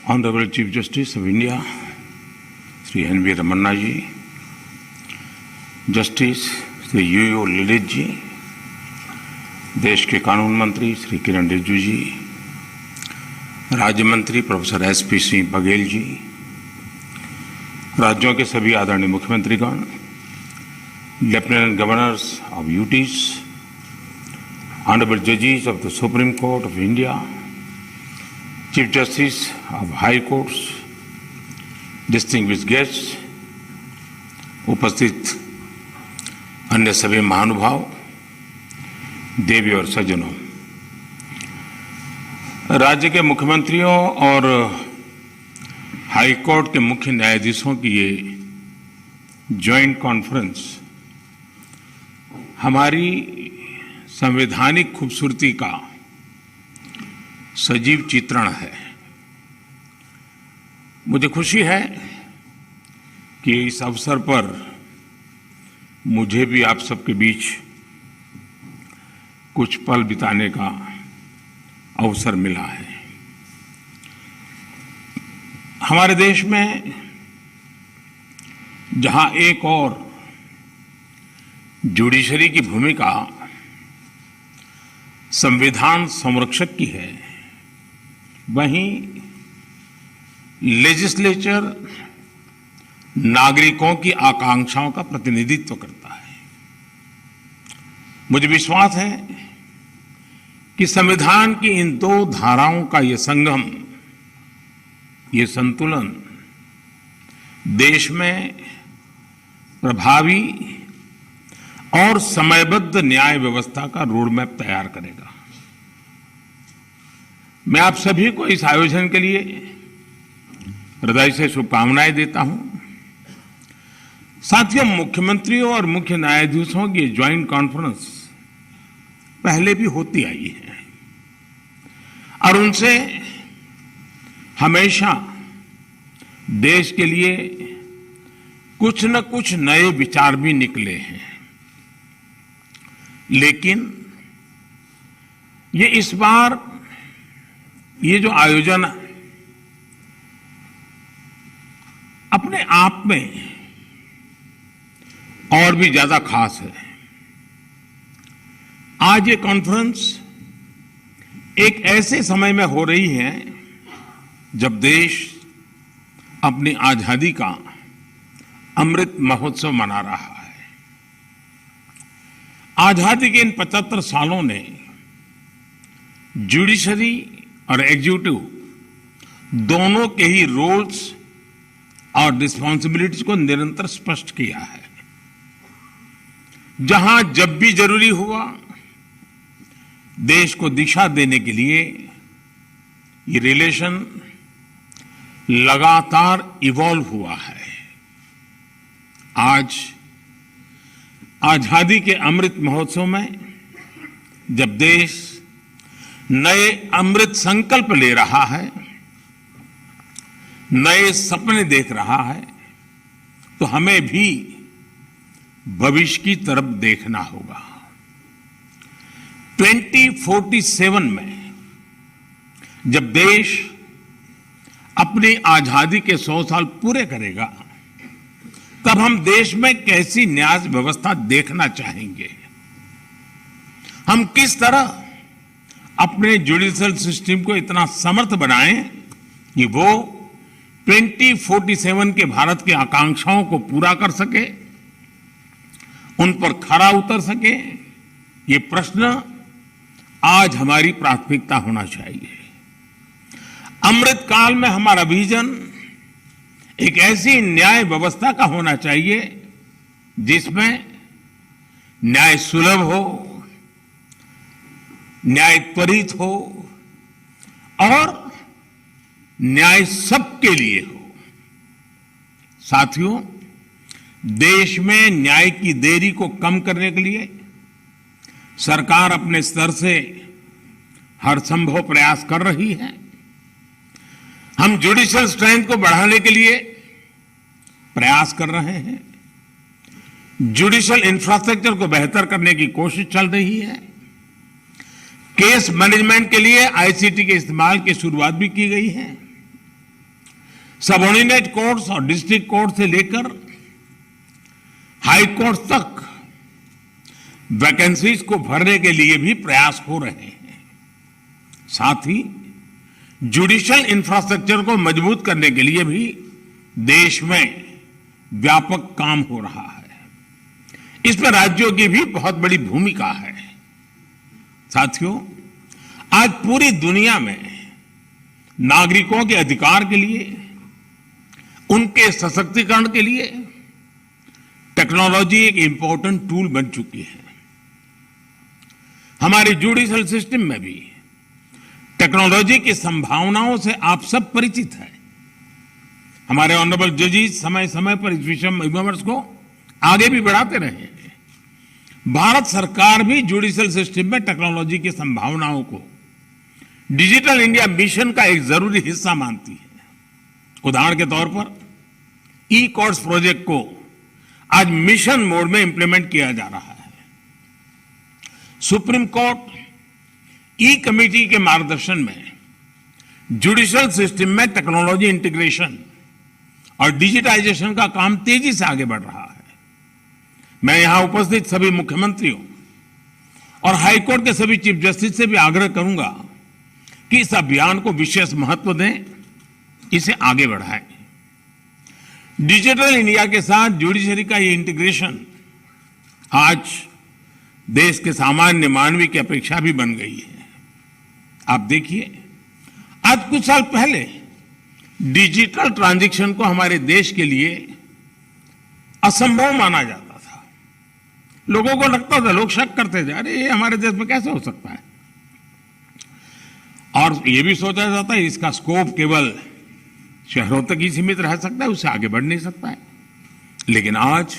Honorable Chief Justice of India, Sri N.V. Ramanna ji, Justice Sri U.U. Lalit जी, देश के कानून मंत्री श्री किरण रिजिजू जी, राज्य मंत्री प्रोफेसर S.P. सिंह बघेल जी, राज्यों के सभी आदरणीय मुख्यमंत्रीगण, lieutenant governors of UTs, honourable जजेस of the supreme court of India, chief justice of high courts, distinguished guests, उपस्थित अन्य सभी महानुभाव, देवी और सज्जनों, राज्य के मुख्यमंत्रियों और हाई कोर्ट के मुख्य न्यायाधीशों की ये जॉइंट कॉन्फ्रेंस हमारी संवैधानिक खूबसूरती का सजीव चित्रण है। मुझे खुशी है कि इस अवसर पर मुझे भी आप सबके बीच कुछ पल बिताने का अवसर मिला है। हमारे देश में जहां एक और जुडिशरी की भूमिका संविधान संरक्षक की है, वहीं लेजिस्लेचर नागरिकों की आकांक्षाओं का प्रतिनिधित्व करता है। मुझे विश्वास है कि संविधान की इन दो धाराओं का ये संगम, ये संतुलन देश में प्रभावी और समयबद्ध न्याय व्यवस्था का रोडमैप तैयार करेगा। मैं आप सभी को इस आयोजन के लिए हृदय से शुभकामनाएं देता हूं। साथियों, मुख्यमंत्रियों और मुख्य न्यायाधीशों की ज्वाइंट कॉन्फ्रेंस पहले भी होती आई है और उनसे हमेशा देश के लिए कुछ न कुछ नए विचार भी निकले हैं। लेकिन ये इस बार ये जो आयोजन अपने आप में और भी ज्यादा खास है। आज ये कॉन्फ्रेंस एक ऐसे समय में हो रही है जब देश अपनी आजादी का अमृत महोत्सव मना रहा है। आजादी के इन 75 सालों ने जुडिशरी और एग्जीक्यूटिव दोनों के ही रोल्स और रिस्पॉन्सिबिलिटीज को निरंतर स्पष्ट किया है। जहां जब भी जरूरी हुआ, देश को दिशा देने के लिए ये रिलेशन लगातार इवॉल्व हुआ है। आज आजादी के अमृत महोत्सव में जब देश नए अमृत संकल्प ले रहा है, नए सपने देख रहा है, तो हमें भी भविष्य की तरफ देखना होगा। 2047 में जब देश अपनी आजादी के 100 साल पूरे करेगा, तब हम देश में कैसी न्याय व्यवस्था देखना चाहेंगे। हम किस तरह अपने जुडिशियल सिस्टम को इतना समर्थ बनाएं कि वो 2047 के भारत की आकांक्षाओं को पूरा कर सके, उन पर खरा उतर सके। ये प्रश्न आज हमारी प्राथमिकता होना चाहिए। अमृत काल में हमारा विजन एक ऐसी न्याय व्यवस्था का होना चाहिए जिसमें न्याय सुलभ हो, न्याय त्वरित हो और न्याय सबके लिए हो। साथियों, देश में न्याय की देरी को कम करने के लिए सरकार अपने स्तर से हर संभव प्रयास कर रही है। हम जुडिशियल स्ट्रेंथ को बढ़ाने के लिए प्रयास कर रहे हैं। जुडिशियल इंफ्रास्ट्रक्चर को बेहतर करने की कोशिश चल रही है। केस मैनेजमेंट के लिए आईसीटी के इस्तेमाल की शुरुआत भी की गई है। सबऑर्डिनेट कोर्ट्स और डिस्ट्रिक्ट कोर्ट से लेकर हाई कोर्ट तक वैकेंसीज को भरने के लिए भी प्रयास हो रहे हैं। साथ ही जुडिशियल इंफ्रास्ट्रक्चर को मजबूत करने के लिए भी देश में व्यापक काम हो रहा है। इसमें राज्यों की भी बहुत बड़ी भूमिका है। साथियों, आज पूरी दुनिया में नागरिकों के अधिकार के लिए, उनके सशक्तिकरण के लिए टेक्नोलॉजी एक इंपॉर्टेंट टूल बन चुकी है। हमारे जुडिशियल सिस्टम में भी टेक्नोलॉजी की संभावनाओं से आप सब परिचित हैं। हमारे ऑनरेबल जजेस समय समय पर इस विषय को आगे भी बढ़ाते रहे हैं। भारत सरकार भी जुडिशियल सिस्टम में टेक्नोलॉजी की संभावनाओं को डिजिटल इंडिया मिशन का एक जरूरी हिस्सा मानती है। उदाहरण के तौर पर ई कोर्ट्स प्रोजेक्ट को आज मिशन मोड में इंप्लीमेंट किया जा रहा है। सुप्रीम कोर्ट ई कमेटी के मार्गदर्शन में जुडिशियल सिस्टम में टेक्नोलॉजी इंटीग्रेशन और डिजिटाइजेशन का काम तेजी से आगे बढ़ रहा है। मैं यहां उपस्थित सभी मुख्यमंत्रियों और हाईकोर्ट के सभी चीफ जस्टिस से भी आग्रह करूंगा कि इस अभियान को विशेष महत्व दें, इसे आगे बढ़ाएं। डिजिटल इंडिया के साथ जुडिशरी का ये इंटीग्रेशन आज देश के सामान्य मानवी की अपेक्षा भी बन गई है। आप देखिए, आज कुछ साल पहले डिजिटल ट्रांजैक्शन को हमारे देश के लिए असंभव माना जाता था। लोगों को लगता था, लोग शक करते थे, अरे ये हमारे देश में कैसे हो सकता है। और ये भी सोचा जाता है इसका स्कोप केवल शहरों तक ही सीमित रह सकता है, उससे आगे बढ़ नहीं सकता है। लेकिन आज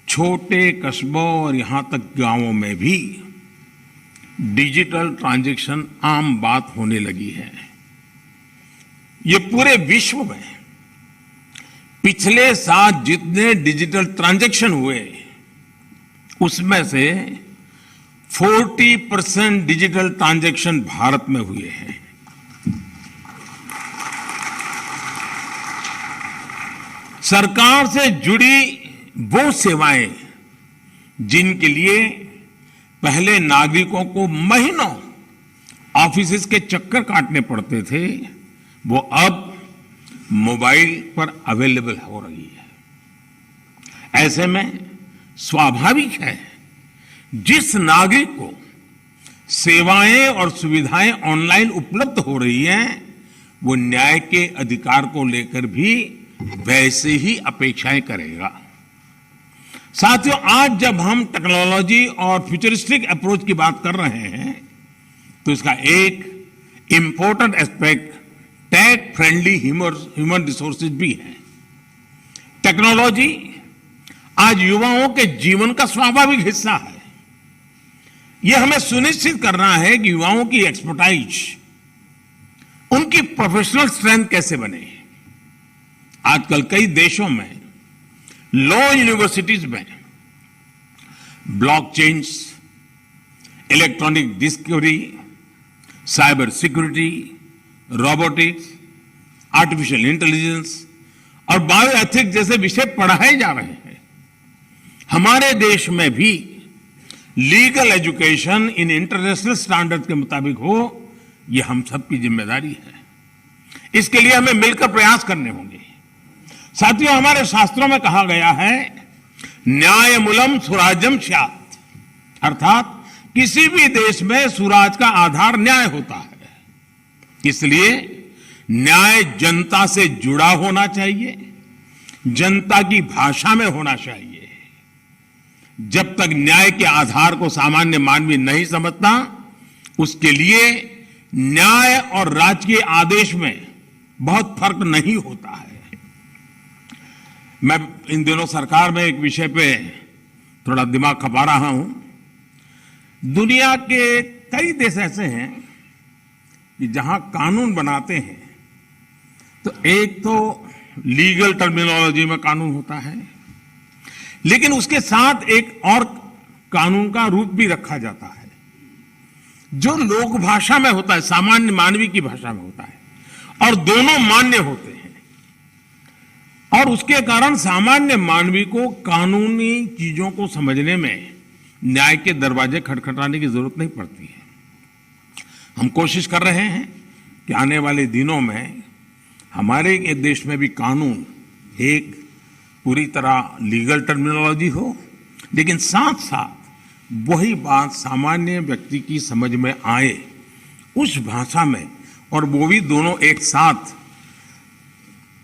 छोटे कस्बों और यहां तक गांवों में भी डिजिटल ट्रांजैक्शन आम बात होने लगी है। ये पूरे विश्व में पिछले साल जितने डिजिटल ट्रांजैक्शन हुए उसमें से 40% डिजिटल ट्रांजैक्शन भारत में हुए हैं। सरकार से जुड़ी वो सेवाएं जिनके लिए पहले नागरिकों को महीनों ऑफिस के चक्कर काटने पड़ते थे, वो अब मोबाइल पर अवेलेबल हो रही है। ऐसे में स्वाभाविक है जिस नागरिक को सेवाएं और सुविधाएं ऑनलाइन उपलब्ध हो रही हैं, वो न्याय के अधिकार को लेकर भी वैसे ही अपेक्षाएं करेगा। साथियों, आज जब हम टेक्नोलॉजी और फ्यूचरिस्टिक अप्रोच की बात कर रहे हैं तो इसका एक important aspect tech friendly human resources भी है। टेक्नोलॉजी आज युवाओं के जीवन का स्वाभाविक हिस्सा है। यह हमें सुनिश्चित करना है कि युवाओं की एक्सपर्टाइज, उनकी प्रोफेशनल स्ट्रेंथ कैसे बने। आजकल कई देशों में लॉ यूनिवर्सिटीज में blockchains, electronic discovery, cyber security, robotics, artificial intelligence और बायोएथिक्स जैसे विषय पढ़ाए जा रहे हैं। हमारे देश में भी legal education in international standard के मुताबिक हो, यह हम सबकी जिम्मेदारी है। इसके लिए हमें मिलकर प्रयास करने होंगे। साथियों, हमारे शास्त्रों में कहा गया है, न्यायमूलम सुराज्यम स्यात्, अर्थात किसी भी देश में सुराज का आधार न्याय होता है। इसलिए न्याय जनता से जुड़ा होना चाहिए, जनता की भाषा में होना चाहिए। जब तक न्याय के आधार को सामान्य मानवी नहीं समझता, उसके लिए न्याय और राजकीय आदेश में बहुत फर्क नहीं होता है। मैं इन दिनों सरकार में एक विषय पे थोड़ा दिमाग खपा रहा हूं। दुनिया के कई देश ऐसे हैं कि जहां कानून बनाते हैं तो एक तो लीगल टर्मिनोलॉजी में कानून होता है, लेकिन उसके साथ एक और कानून का रूप भी रखा जाता है जो लोक भाषा में होता है, सामान्य मानवी की भाषा में होता है, और दोनों मान्य होते हैं। और उसके कारण सामान्य मानवी को कानूनी चीजों को समझने में न्याय के दरवाजे खटखटाने की जरूरत नहीं पड़ती है। हम कोशिश कर रहे हैं कि आने वाले दिनों में हमारे देश में भी कानून एक पूरी तरह लीगल टर्मिनोलॉजी हो, लेकिन साथ साथ वही बात सामान्य व्यक्ति की समझ में आए उस भाषा में, और वो भी दोनों एक साथ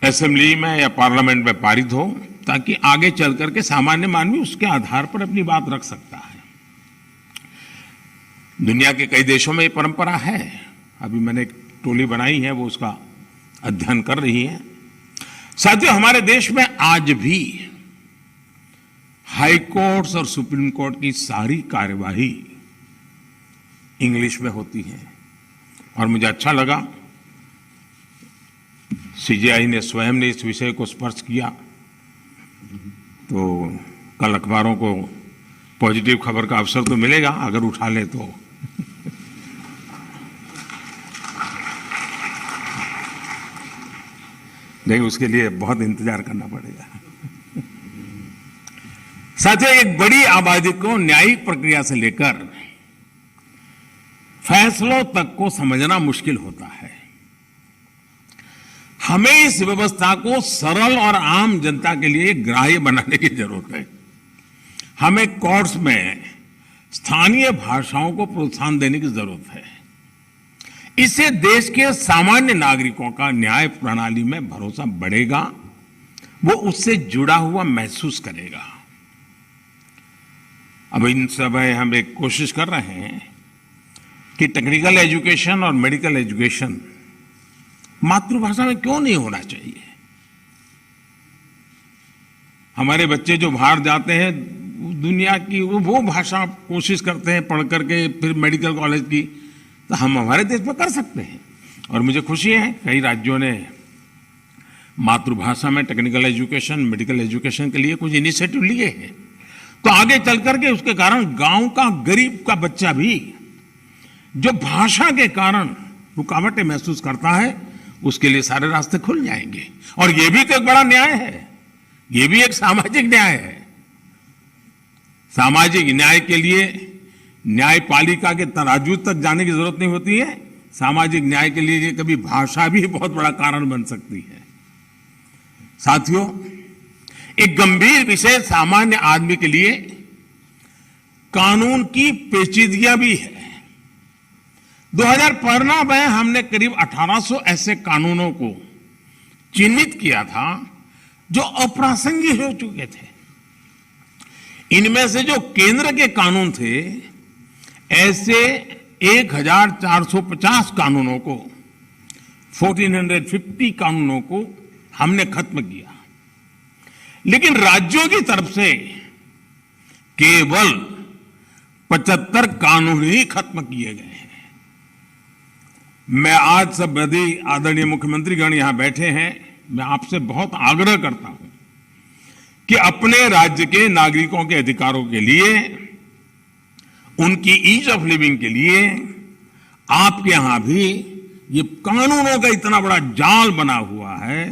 असेंबली में या पार्लियामेंट में पारित हो, ताकि आगे चल करके सामान्य मानवी उसके आधार पर अपनी बात रख सकता है। दुनिया के कई देशों में ये परंपरा है। अभी मैंने एक टोली बनाई है, वो उसका अध्ययन कर रही है। साथियों, हमारे देश में आज भी हाई कोर्ट्स और सुप्रीम कोर्ट की सारी कार्यवाही इंग्लिश में होती है, और मुझे अच्छा लगा सीजेआई ने स्वयं ने इस विषय को स्पर्श किया। तो कल अखबारों को पॉजिटिव खबर का अवसर तो मिलेगा अगर उठा ले तो। लेकिन उसके लिए बहुत इंतजार करना पड़ेगा। साथियों, एक बड़ी आबादी को न्यायिक प्रक्रिया से लेकर फैसलों तक को समझना मुश्किल होता है। हमें इस व्यवस्था को सरल और आम जनता के लिए ग्राह्य बनाने की जरूरत है। हमें कोर्ट्स में स्थानीय भाषाओं को प्रोत्साहन देने की जरूरत है। इससे देश के सामान्य नागरिकों का न्याय प्रणाली में भरोसा बढ़ेगा, वो उससे जुड़ा हुआ महसूस करेगा। अब इन समय हम एक कोशिश कर रहे हैं कि टेक्निकल एजुकेशन और मेडिकल एजुकेशन मातृभाषा में क्यों नहीं होना चाहिए। हमारे बच्चे जो बाहर जाते हैं दुनिया की वो भाषा कोशिश करते हैं पढ़ करके फिर मेडिकल कॉलेज की, तो हम हमारे देश में कर सकते हैं। और मुझे खुशी है कई राज्यों ने मातृभाषा में टेक्निकल एजुकेशन, मेडिकल एजुकेशन के लिए कुछ इनिशिएटिव लिए हैं। तो आगे चल करके उसके कारण गांव का गरीब का बच्चा भी जो भाषा के कारण रुकावटें महसूस करता है, उसके लिए सारे रास्ते खुल जाएंगे। और ये भी तो एक बड़ा न्याय है, ये भी एक सामाजिक न्याय है। सामाजिक न्याय के लिए न्यायपालिका के तराजू तक जाने की जरूरत नहीं होती है। सामाजिक न्याय के लिए कभी भाषा भी बहुत बड़ा कारण बन सकती है। साथियों, एक गंभीर विषय सामान्य आदमी के लिए कानून की पेचीदगियां भी है। 2015 में हमने करीब 1800 ऐसे कानूनों को चिन्हित किया था जो अप्रासंगिक हो चुके थे। इनमें से जो केंद्र के कानून थे, ऐसे 1450 कानूनों को, 1450 कानूनों को हमने खत्म किया। लेकिन राज्यों की तरफ से केवल 75 कानून ही खत्म किए गए हैं। मैं आज सब यदि आदरणीय मुख्यमंत्रीगण यहां बैठे हैं, मैं आपसे बहुत आग्रह करता हूं कि अपने राज्य के नागरिकों के अधिकारों के लिए, उनकी ईज ऑफ लिविंग के लिए आपके यहां भी ये कानूनों का इतना बड़ा जाल बना हुआ है,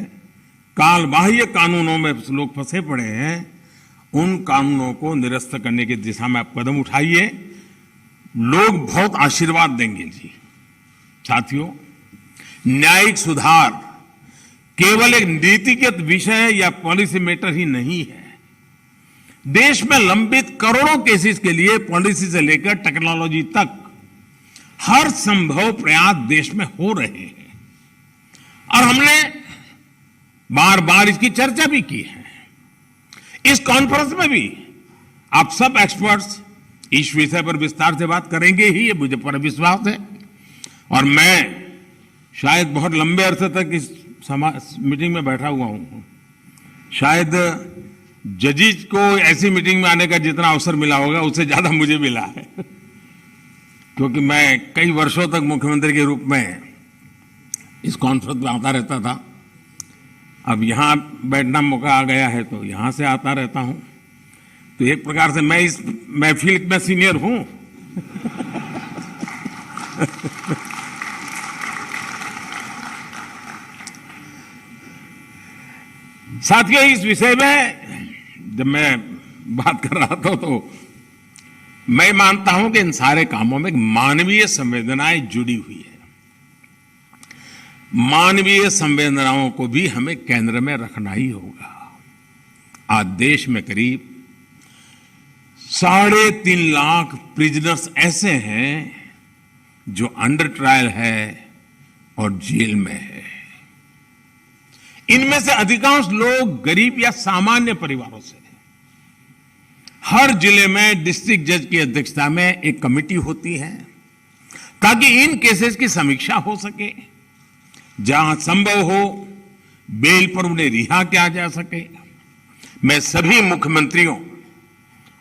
कालबाह्य कानूनों में लोग फंसे पड़े हैं, उन कानूनों को निरस्त करने की दिशा में आप कदम उठाइए। लोग बहुत आशीर्वाद देंगे जी। साथियों, न्यायिक सुधार केवल एक नीतिगत विषय या पॉलिसी मैटर ही नहीं है। देश में लंबित करोड़ों केसेस के लिए पॉलिसी से लेकर टेक्नोलॉजी तक हर संभव प्रयास देश में हो रहे हैं, और हमने बार बार इसकी चर्चा भी की है। इस कॉन्फ्रेंस में भी आप सब एक्सपर्ट्स इस विषय पर विस्तार से बात करेंगे ही, ये मुझे पर विश्वास है। और मैं शायद बहुत लंबे अरसे तक इस मीटिंग में बैठा हुआ हूं। शायद जजेस को ऐसी मीटिंग में आने का जितना अवसर मिला होगा उससे ज्यादा मुझे मिला है, क्योंकि मैं कई वर्षों तक मुख्यमंत्री के रूप में इस कॉन्फ्रेंस में आता रहता था। अब यहां बैठना मौका आ गया है तो यहां से आता रहता हूं। तो एक प्रकार से मैं इस महफिल में सीनियर हूं। साथियों, इस विषय में जब मैं बात कर रहा था तो मैं मानता हूं कि इन सारे कामों में मानवीय संवेदनाएं जुड़ी हुई है। मानवीय संवेदनाओं को भी हमें केंद्र में रखना ही होगा। आज देश में करीब 3.5 लाख प्रिजनर्स ऐसे हैं जो अंडर ट्रायल है और जेल में है। इनमें से अधिकांश लोग गरीब या सामान्य परिवारों से हैं। हर जिले में डिस्ट्रिक्ट जज की अध्यक्षता में एक कमेटी होती है ताकि इन केसेस की समीक्षा हो सके। जहां संभव हो बेल पर उन्हें रिहा किया जा सके। मैं सभी मुख्यमंत्रियों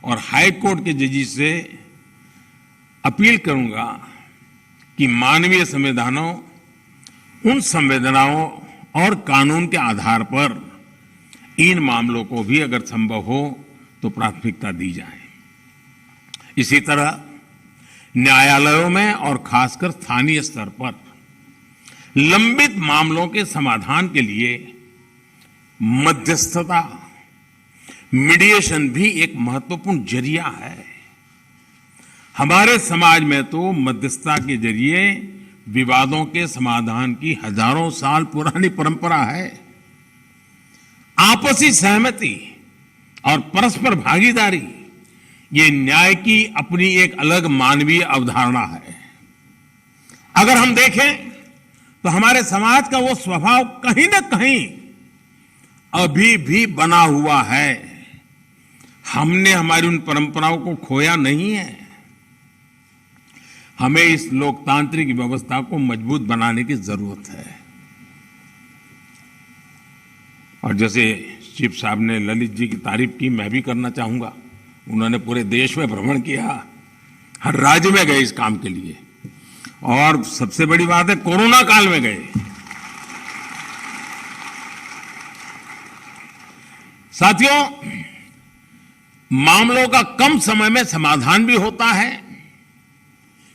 और हाई कोर्ट के जजेस से अपील करूंगा कि मानवीय संवेदनाओं, उन संवेदनाओं और कानून के आधार पर इन मामलों को भी अगर संभव हो तो प्राथमिकता दी जाए। इसी तरह न्यायालयों में और खासकर स्थानीय स्तर पर लंबित मामलों के समाधान के लिए मध्यस्थता, मीडिएशन भी एक महत्वपूर्ण जरिया है। हमारे समाज में तो मध्यस्थता के जरिए विवादों के समाधान की हजारों साल पुरानी परंपरा है। आपसी सहमति और परस्पर भागीदारी ये न्याय की अपनी एक अलग मानवीय अवधारणा है। अगर हम देखें तो हमारे समाज का वो स्वभाव कहीं ना कहीं अभी भी बना हुआ है। हमने हमारी उन परंपराओं को खोया नहीं है। हमें इस लोकतांत्रिक व्यवस्था को मजबूत बनाने की जरूरत है। और जैसे चीफ साहब ने ललित जी की तारीफ की, मैं भी करना चाहूंगा। उन्होंने पूरे देश में भ्रमण किया, हर राज्य में गए इस काम के लिए, और सबसे बड़ी बात है कोरोना काल में गए। साथियों, मामलों का कम समय में समाधान भी होता है,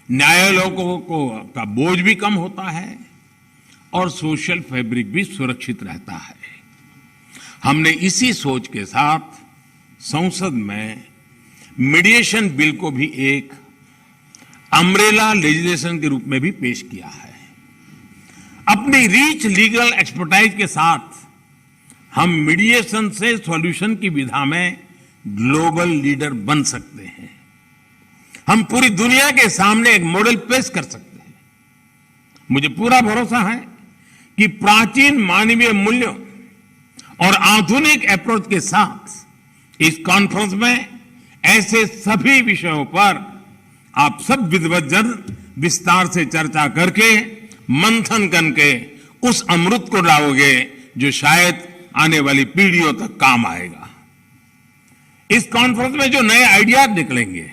न्यायालयों का बोझ भी कम होता है और सोशल फैब्रिक भी सुरक्षित रहता है। हमने इसी सोच के साथ संसद में मीडिएशन बिल को भी एक अम्ब्रेला लेजिस्लेशन के रूप में भी पेश किया है। अपनी रीच लीगल एक्सपर्टाइज के साथ हम मीडिएशन से सॉल्यूशन की विधा में ग्लोबल लीडर बन सकते हैं। हम पूरी दुनिया के सामने एक मॉडल पेश कर सकते हैं। मुझे पूरा भरोसा है कि प्राचीन मानवीय मूल्यों और आधुनिक अप्रोच के साथ इस कॉन्फ्रेंस में ऐसे सभी विषयों पर आप सब विद्वज्जन विस्तार से चर्चा करके, मंथन करके उस अमृत को लाओगे जो शायद आने वाली पीढ़ियों तक काम आएगा। इस कॉन्फ्रेंस में जो नए आइडियाज निकलेंगे,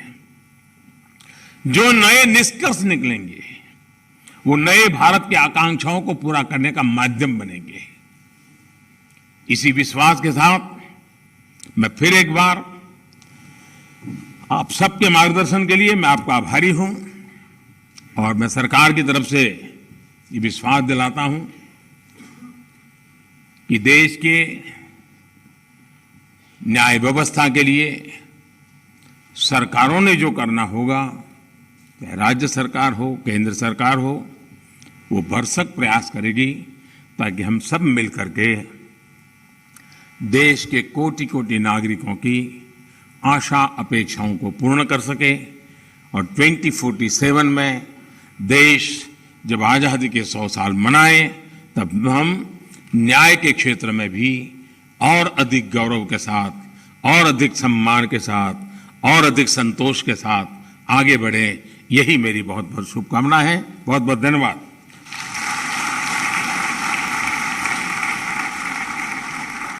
जो नए निष्कर्ष निकलेंगे, वो नए भारत की आकांक्षाओं को पूरा करने का माध्यम बनेंगे। इसी विश्वास के साथ मैं फिर एक बार आप सबके मार्गदर्शन के लिए मैं आपका आभारी हूं और मैं सरकार की तरफ से ये विश्वास दिलाता हूं कि देश के न्याय व्यवस्था के लिए सरकारों ने जो करना होगा, चाहे राज्य सरकार हो, केंद्र सरकार हो, वो भरसक प्रयास करेगी ताकि हम सब मिलकर के देश के कोटि कोटि नागरिकों की आशा अपेक्षाओं को पूर्ण कर सके और 2047 में देश जब आजादी के 100 साल मनाए तब हम न्याय के क्षेत्र में भी और अधिक गौरव के साथ, और अधिक सम्मान के साथ, और अधिक संतोष के साथ आगे बढ़े। यही मेरी बहुत बहुत शुभकामना है। बहुत बहुत धन्यवाद।